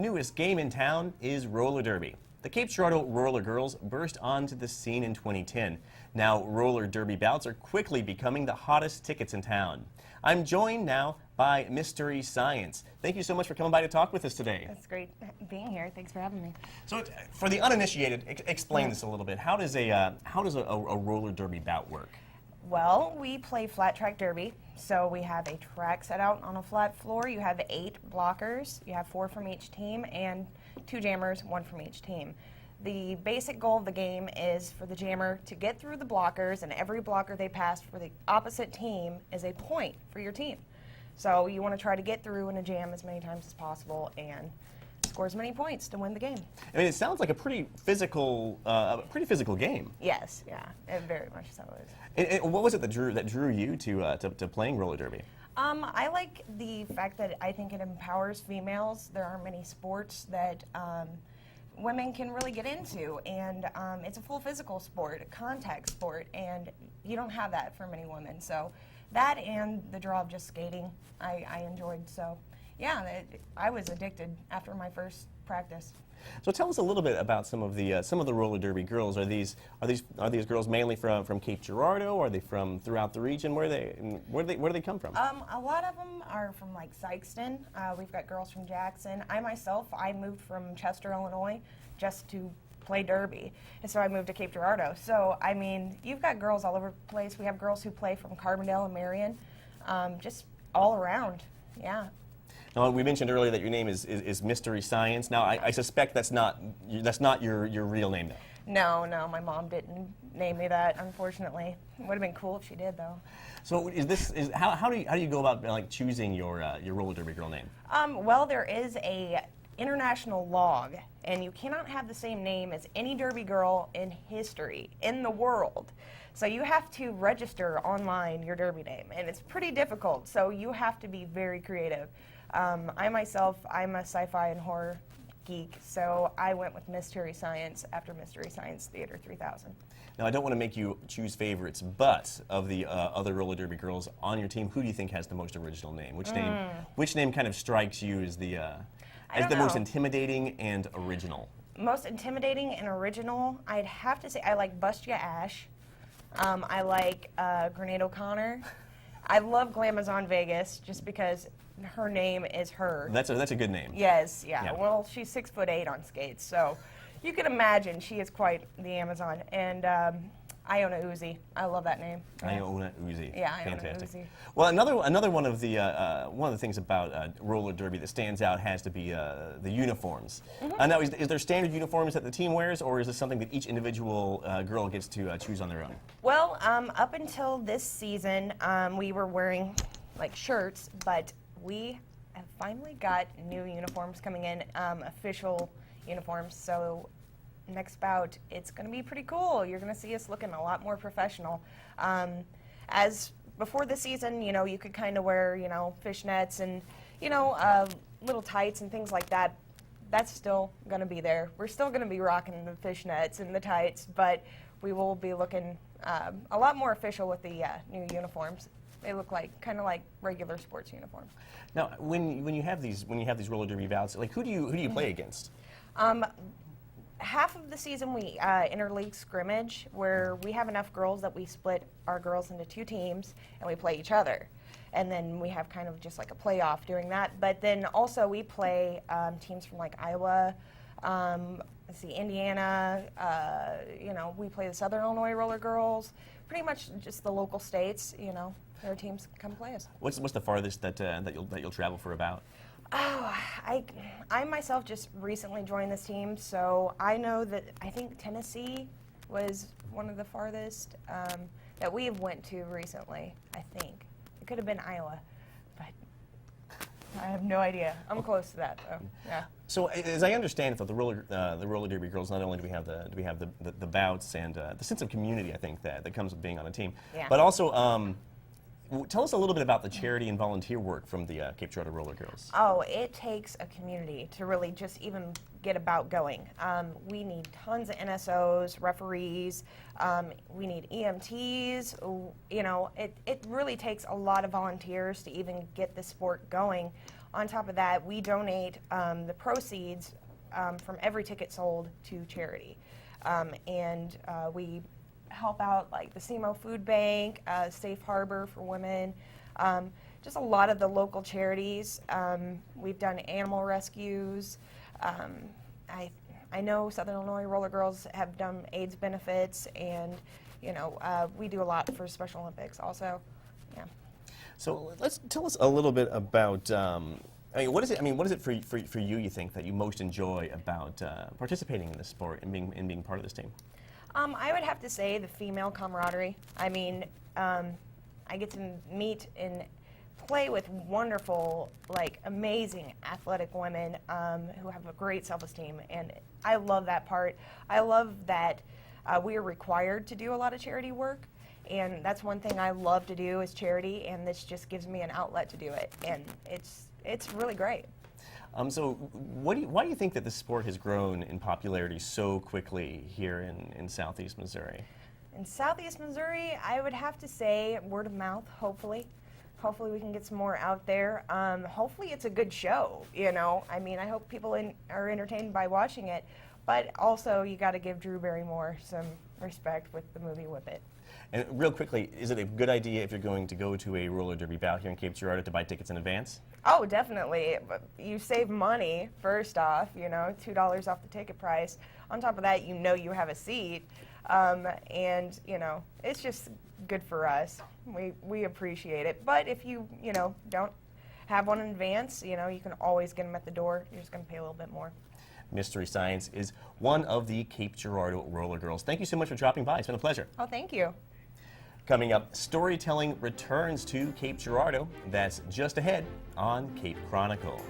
newest game in town is roller derby. The Cape Girardeau Roller Girls burst onto the scene in 2010. Now, roller derby bouts are quickly becoming the hottest tickets in town. I'm joined now by Miss Teri Science. Thank you so much for coming by to talk with us today. It's great being here. Thanks for having me. So, for the uninitiated, explain this a little bit. How does a roller derby bout work? Well, we play flat track derby. So we have a track set out on a flat floor. You have 8 blockers. You have 4 from each team and 2 jammers, 1 from each team. The basic goal of the game is for the jammer to get through the blockers, and every blocker they pass for the opposite team is a point for your team. So you want to try to get through in a jam as many times as possible and score as many points to win the game. I mean, it sounds like a pretty physical game. Yes, yeah, it very much so is. And what was it that drew you to playing roller derby? I like the fact that I think it empowers females. There aren't many sports that women can really get into, and it's a full physical sport, a contact sport, and you don't have that for many women. So that and the draw of just skating, I enjoyed. So yeah, I was addicted after my first practice. So tell us a little bit about some of the roller derby girls. Are these girls mainly from Cape Girardeau? Are they from throughout the region? Where do they come from? A lot of them are from like Sykeston. We've got girls from Jackson. I moved from Chester, Illinois, just to play derby, and so I moved to Cape Girardeau. So I mean, you've got girls all over the place. We have girls who play from Carbondale and Marion, just all around. Yeah. Now, we mentioned earlier that your name is Miss Teri Science. Now, I suspect that's not your real name, though. No, my mom didn't name me that, unfortunately. It would have been cool if she did, though. So, how do you go about like choosing your roller derby girl name? Well, there is a international log, and you cannot have the same name as any derby girl in history in the world. So you have to register online your derby name, and it's pretty difficult. So you have to be very creative. I myself, I'm a sci-fi and horror geek, so I went with Miss Teri Science after Miss Teri Science Theater 3000. Now, I don't want to make you choose favorites, but of the other roller derby girls on your team, who do you think has the most original name? Which name kind of strikes you as the most intimidating and original? Most intimidating and original, I'd have to say I like Bustia Ash. I like Grenade O'Connor. I love Glamazon Vegas just because her name is her. That's a good name. Yes, yeah. Well, she's 6'8" on skates, so you can imagine she is quite the Amazon. And Iona Uzi, I love that name. Iona Uzi. Yeah, Iona Fantastic. Uzi. Well, another one of the things about roller derby that stands out has to be the uniforms. Now, is there standard uniforms that the team wears, or is this something that each individual girl gets to choose on their own? Well, up until this season, we were wearing like shirts, but we have finally got new uniforms coming in, official uniforms. So next bout, it's going to be pretty cool. You're going to see us looking a lot more professional. As before the season, you know, you could kind of wear, you know, fishnets and, you know, little tights and things like that. That's still going to be there. We're still going to be rocking the fishnets and the tights, but we will be looking a lot more official with the new uniforms. They look like kind of like regular sports uniforms. Now, when you have these roller derby bouts, like who do you play against? Half of the season we interleague scrimmage, where we have enough girls that we split our girls into 2 teams and we play each other. And then we have kind of just like a playoff during that. But then also we play teams from like Iowa, Indiana, you know, we play the Southern Illinois Roller Girls, pretty much just the local states, you know, their teams come play us. What's the farthest that you'll travel for a bout? Oh, I myself just recently joined this team, so I know that I think Tennessee was one of the farthest that we have went to recently, I think. It could have been Iowa, but I have no idea. I'm close to that, though. Yeah. So, as I understand it, the roller derby girls, not only do we have the bouts and the sense of community, I think that comes with being on a team, but also tell us a little bit about the charity and volunteer work from the Cape Girardeau Roller Girls. Oh, it takes a community to really just even get a bout going. We need tons of NSOs, referees, we need EMTs. You know, it really takes a lot of volunteers to even get the sport going On top of that, we donate the proceeds from every ticket sold to charity. We help out like the SEMO Food Bank, Safe Harbor for Women, just a lot of the local charities. We've done animal rescues. I know Southern Illinois Roller Girls have done AIDS benefits, and we do a lot for Special Olympics also. Yeah. So tell us a little bit about. What is it? What is it for you? You think that you most enjoy about participating in this sport and being part of this team? I would have to say the female camaraderie. I get to meet and play with wonderful, amazing athletic women who have a great self-esteem, and I love that part. I love that we are required to do a lot of charity work, and that's one thing I love to do is charity, and this just gives me an outlet to do it, and it's really great. So why do you think that the sport has grown in popularity so quickly here in Southeast Missouri? In Southeast Missouri, I would have to say word of mouth, hopefully. Hopefully we can get some more out there. Hopefully it's a good show, I hope people are entertained by watching it, but also you got to give Drew Barrymore some respect with the movie Whip It. And real quickly, is it a good idea if you're going to go to a roller derby bout here in Cape Girardeau to buy tickets in advance? Oh, definitely. You save money, first off, $2 off the ticket price. On top of that, you have a seat. It's just good for us. We appreciate it. But if you don't have one in advance, you can always get them at the door. You're just going to pay a little bit more. Miss Teri Science is one of the Cape Girardeau Roller Girls. Thank you so much for dropping by. It's been a pleasure. Oh, thank you. Coming up, storytelling returns to Cape Girardeau. That's just ahead on Cape Chronicle.